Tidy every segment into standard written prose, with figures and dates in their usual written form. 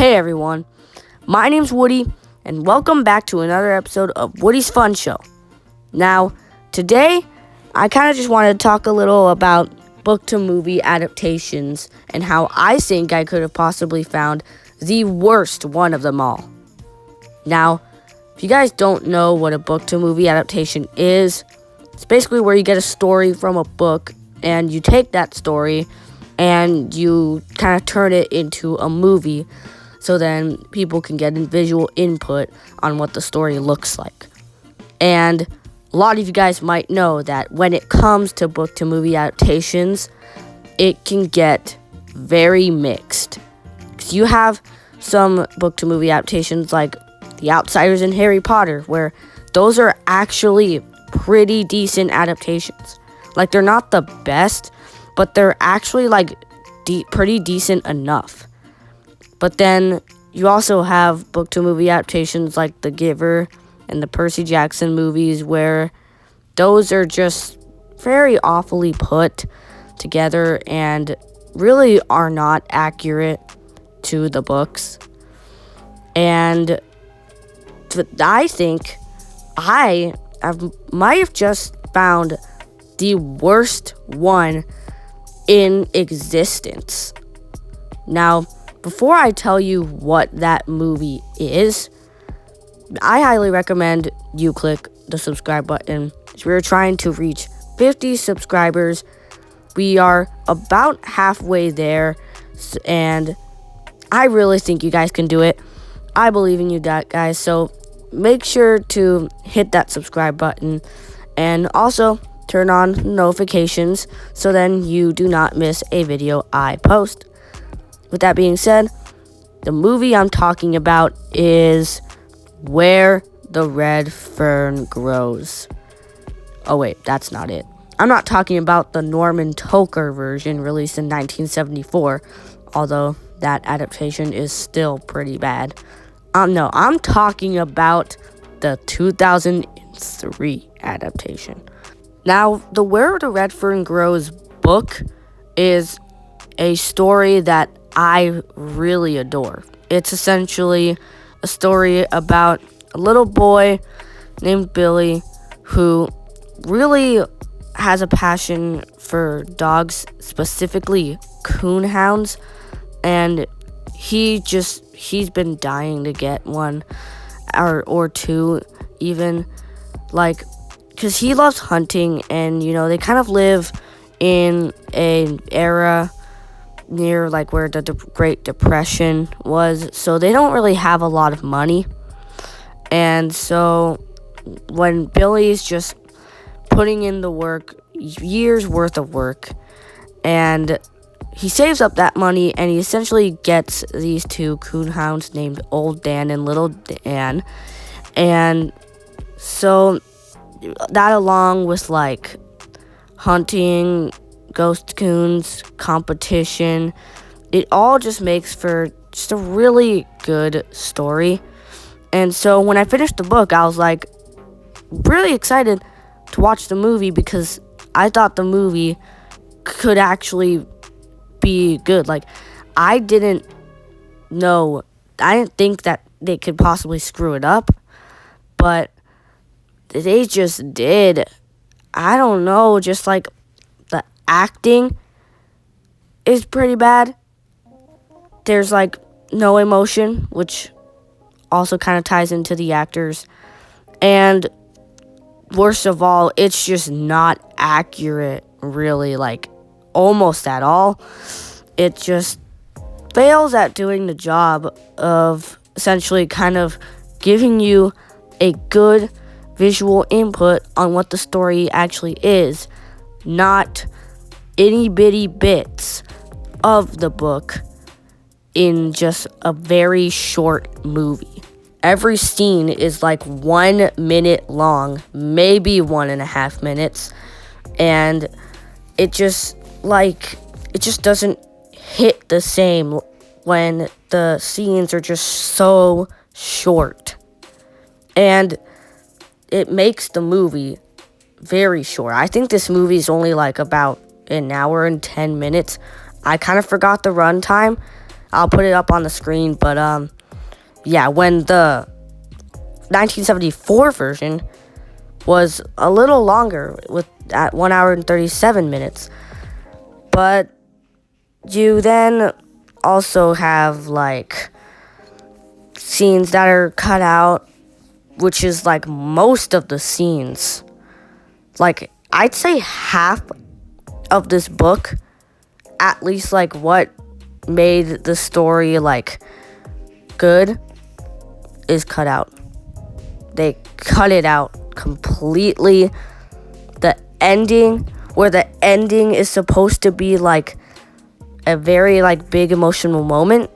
Hey everyone, my name's Woody, and welcome back to another episode of Woody's Fun Show. Now, today, I kind of just wanted to talk a little about book-to-movie adaptations and how I think I could have possibly found the worst one of them all. Now, if you guys don't know what a book-to-movie adaptation is, it's basically where you get a story from a book, and you take that story and you kind of turn it into a movie so then people can get visual input on what the story looks like. And a lot of you guys might know that when it comes to book-to-movie adaptations, it can get very mixed. 'Cause you have some book-to-movie adaptations like The Outsiders and Harry Potter, where those are actually pretty decent adaptations. Like, they're not the best, but they're actually like pretty decent enough. But then you also have book-to-movie adaptations like The Giver and the Percy Jackson movies, where those are just very awfully put together and really are not accurate to the books. And I think I might have just found the worst one in existence. Now, before I tell you what that movie is, I highly recommend you click the subscribe button. We're trying to reach 50 subscribers. We are about halfway there, and I really think you guys can do it. I believe in you guys, so make sure to hit that subscribe button and also turn on notifications so then you do not miss a video I post. With that being said, the movie I'm talking about is Where the Red Fern Grows. Oh wait, that's not it. I'm not talking about the Norman Tokar version released in 1974, although that adaptation is still pretty bad. No, I'm talking about the 2003 adaptation. Now, the Where the Red Fern Grows book is a story that I really adore. It's essentially a story about a little boy named Billy who really has a passion for dogs, specifically coonhounds, and he's been dying to get one or two even, like, because he loves hunting, and they kind of live in an era near like where the Great Depression was, so they don't really have a lot of money. And so when Billy's just putting in the work, years worth of work, and he saves up that money, and he essentially gets these two coonhounds named Old Dan and Little Dan. And so that, along with like hunting, ghost coons, competition, it all just makes for just a really good story. And so when I finished the book, I was like really excited to watch the movie, because I thought the movie could actually be good. Like, I didn't think that they could possibly screw it up, but they just did. I don't know, just like the acting is pretty bad. There's like no emotion, which also kind of ties into the actors. And worst of all, it's just not accurate, really, like almost at all. It just fails at doing the job of essentially kind of giving you a good visual input on what the story actually is, not itty bitty bits of the book in just a very short movie. Every scene is like 1 minute long, maybe 1.5 minutes, and it just doesn't hit the same when the scenes are just so short. And it makes the movie very short. I think this movie is only like about an hour and 10 minutes. I kind of forgot the runtime. I'll put it up on the screen. But yeah, when the 1974 version was a little longer at 1 hour and 37 minutes. But you then also have like scenes that are cut out, which is like most of the scenes. Like I'd say half of this book, at least like what made the story like good, is cut out. They cut it out completely. The ending, where the ending is supposed to be like a very like big emotional moment,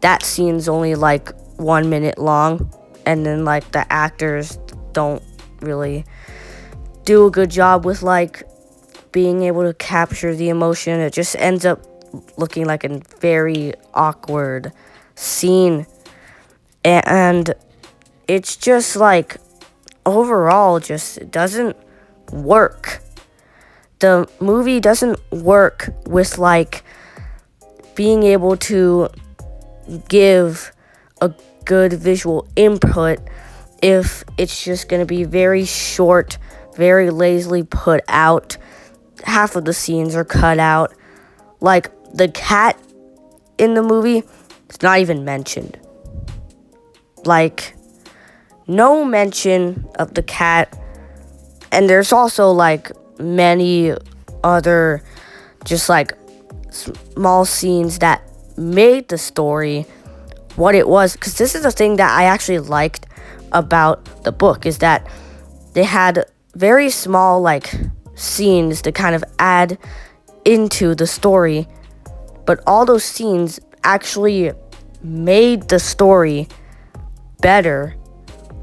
that scene's only like 1 minute long, and then like the actors don't really do a good job with like being able to capture the emotion. It just ends up looking like a very awkward scene, and it's just like overall just doesn't work. The movie doesn't work with like being able to give a good visual input if it's just going to be very short, very lazily put out. Half of the scenes are cut out. Like the cat in the movie is not even mentioned. Like no mention of the cat. And there's also like many other just like small scenes that made the story what it was. Because this is the thing that I actually liked about the book, is that they had very small like scenes to kind of add into the story, but all those scenes actually made the story better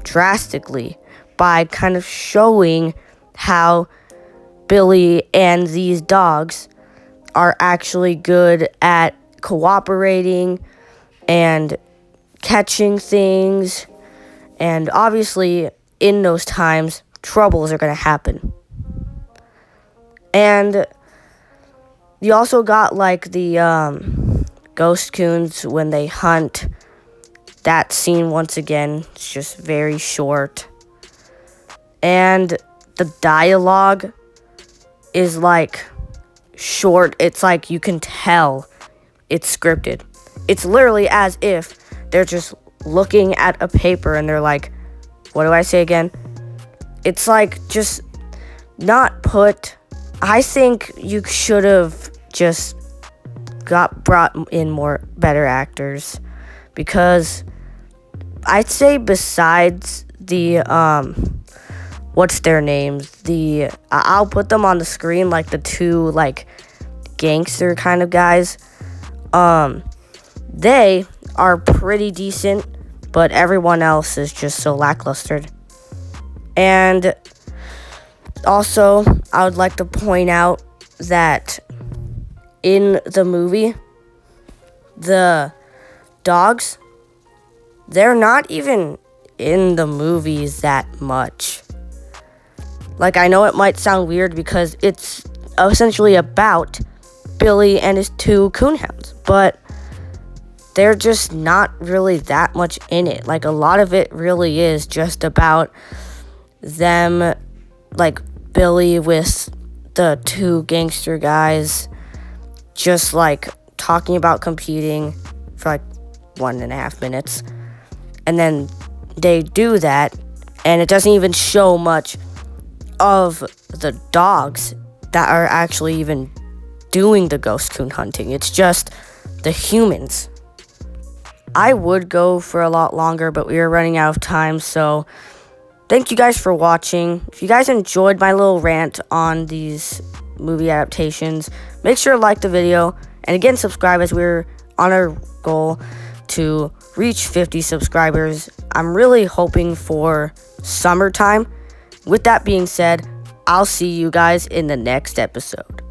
drastically by kind of showing how Billy and these dogs are actually good at cooperating and catching things. And obviously, in those times, troubles are going to happen. And you also got like the ghost coons when they hunt. That scene, once again, is just very short. And the dialogue is like short. It's like you can tell it's scripted. It's literally as if they're just looking at a paper and they're like, what do I say again? It's like just not put. I think you should have just brought in more better actors, because I'd say besides the what's their names, I'll put them on the screen, like the two like gangster kind of guys. They are pretty decent, but everyone else is just so lackluster. And also, I would like to point out that in the movie, the dogs, they're not even in the movies that much. Like, I know it might sound weird because it's essentially about Billy and his two coonhounds, but they're just not really that much in it. Like, a lot of it really is just about them, like Billy with the two gangster guys, just like talking about competing for like 1.5 minutes. And then they do that, and it doesn't even show much of the dogs that are actually even doing the ghost coon hunting. It's just the humans. I would go for a lot longer, but we are running out of time, so thank you guys for watching. If you guys enjoyed my little rant on these movie adaptations, make sure to like the video, and again, subscribe, as we're on our goal to reach 50 subscribers. I'm really hoping for summertime. With that being said, I'll see you guys in the next episode.